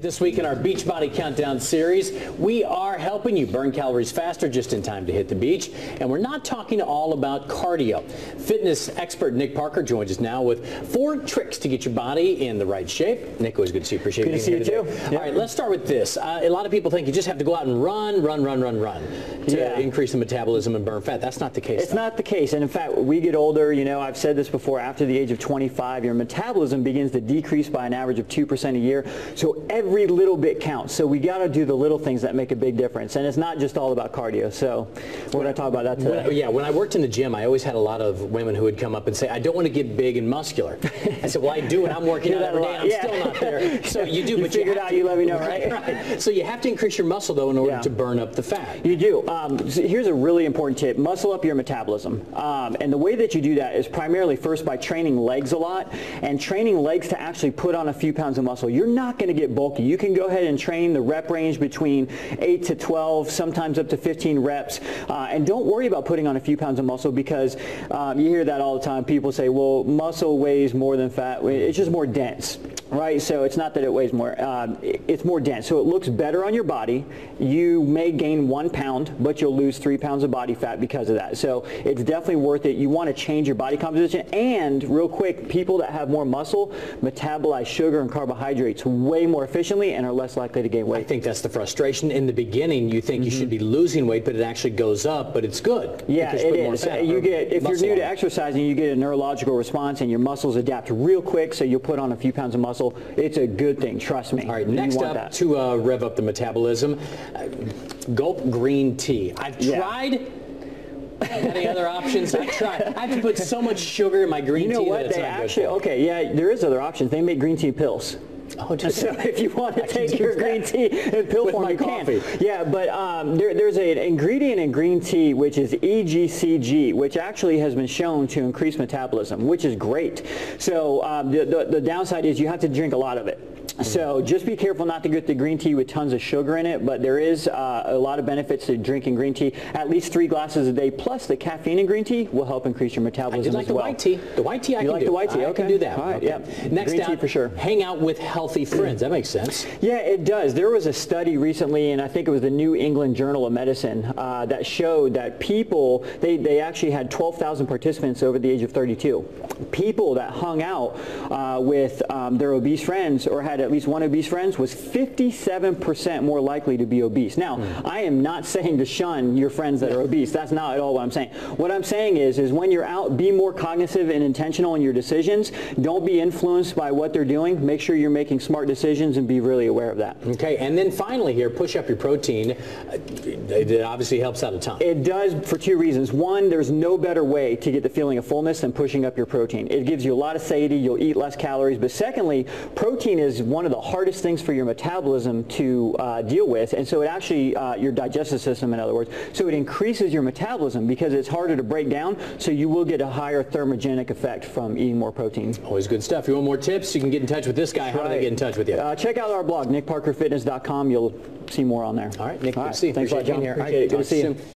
This week in our Beachbody Countdown series, we are helping you burn calories faster just in time to hit the beach. And we're not talking all about cardio. Fitness expert Nick Parker joins us now with 4 tricks to get your body in the right shape. Nick, always good to see you. Appreciate you being here today. Good to see you too. All right, let's start with this. A lot of people think you just have to go out and run to increase the metabolism and burn fat. That's not the case. It's not the case. And in fact, we get older, you know, I've said this before, after the age of 25, your metabolism begins to decrease by an average of 2% a year. So every little bit counts. So we got to do the little things that make a big difference. And it's not just all about cardio. So we're going to talk about that today. When I worked in the gym, I always had a lot of women who would come up and say, I don't want to get big and muscular. I said, well, I do, and I'm working out every day, and I'm still not there. So you do, but you out, you let me know, right? Right. So you have to increase your muscle, though, in order to burn up the fat. You do. So here's a really important tip. Muscle up your metabolism. And the way that you do that is primarily first by training legs a lot, and training legs to actually put on a few pounds of muscle. You're not going to get bulky. You can go ahead and train the rep range between 8 to 12, sometimes up to 15 reps. And don't worry about putting on a few pounds of muscle, because you hear that all the time. People say, well, muscle weighs more than fat. It's just more dense. Right, so it's not that it weighs more, it's more dense. So it looks better on your body. You may gain 1 pound, but you'll lose 3 pounds of body fat because of that. So it's definitely worth it. You want to change your body composition. And real quick, people that have more muscle metabolize sugar and carbohydrates way more efficiently and are less likely to gain weight. I think that's the frustration. In the beginning, you think you should be losing weight, but it actually goes up, but it's good. Yeah, it is. If you're new to exercising, you get a neurological response and your muscles adapt real quick, so you'll put on a few pounds of muscle. It's a good thing, trust me. All right, next up, to rev up the metabolism, Gulp green tea. I've tried. Any other options? I tried. I have to put so much sugar in my green tea. You know what? They actually, there is other options. They make green tea pills. Oh, so if you want to take your green tea in pill form, you can. Yeah, but there's an ingredient in green tea which is EGCG, which actually has been shown to increase metabolism, which is great. So the downside is you have to drink a lot of it. So just be careful not to get the green tea with tons of sugar in it, but there is a lot of benefits to drinking green tea. At least 3 glasses a day, plus the caffeine in green tea will help increase your metabolism as well. I do like the white tea. The white tea I can do. You like the white tea? I can do that. All right, okay. Next green tea for sure. Hang out with healthy friends. That makes sense. Yeah, it does. There was a study recently, and I think it was the New England Journal of Medicine, that showed that people, they actually had 12,000 participants over the age of 32. People that hung out with their obese friends or had at least one obese friend was 57% more likely to be obese. Now, I am not saying to shun your friends that are obese. That's not at all what I'm saying. What I'm saying is when you're out, be more cognitive and intentional in your decisions. Don't be influenced by what they're doing. Make sure you're making smart decisions and be really aware of that. Okay, and then finally here, push up your protein. It obviously helps out a ton. It does for 2 reasons. One, there's no better way to get the feeling of fullness than pushing up your protein. It gives you a lot of satiety. You'll eat less calories. But secondly, protein is one of the hardest things for your metabolism to deal with, and so it actually, your digestive system in other words, so it increases your metabolism because it's harder to break down, so you will get a higher thermogenic effect from eating more protein. Always good stuff. If you want more tips, you can get in touch with this guy. How do they get in touch with you? Check out our blog, nickparkerfitness.com. You'll see more on there. All right, Nick, good to see you. Thanks a lot, John. Appreciate it. Good to see you.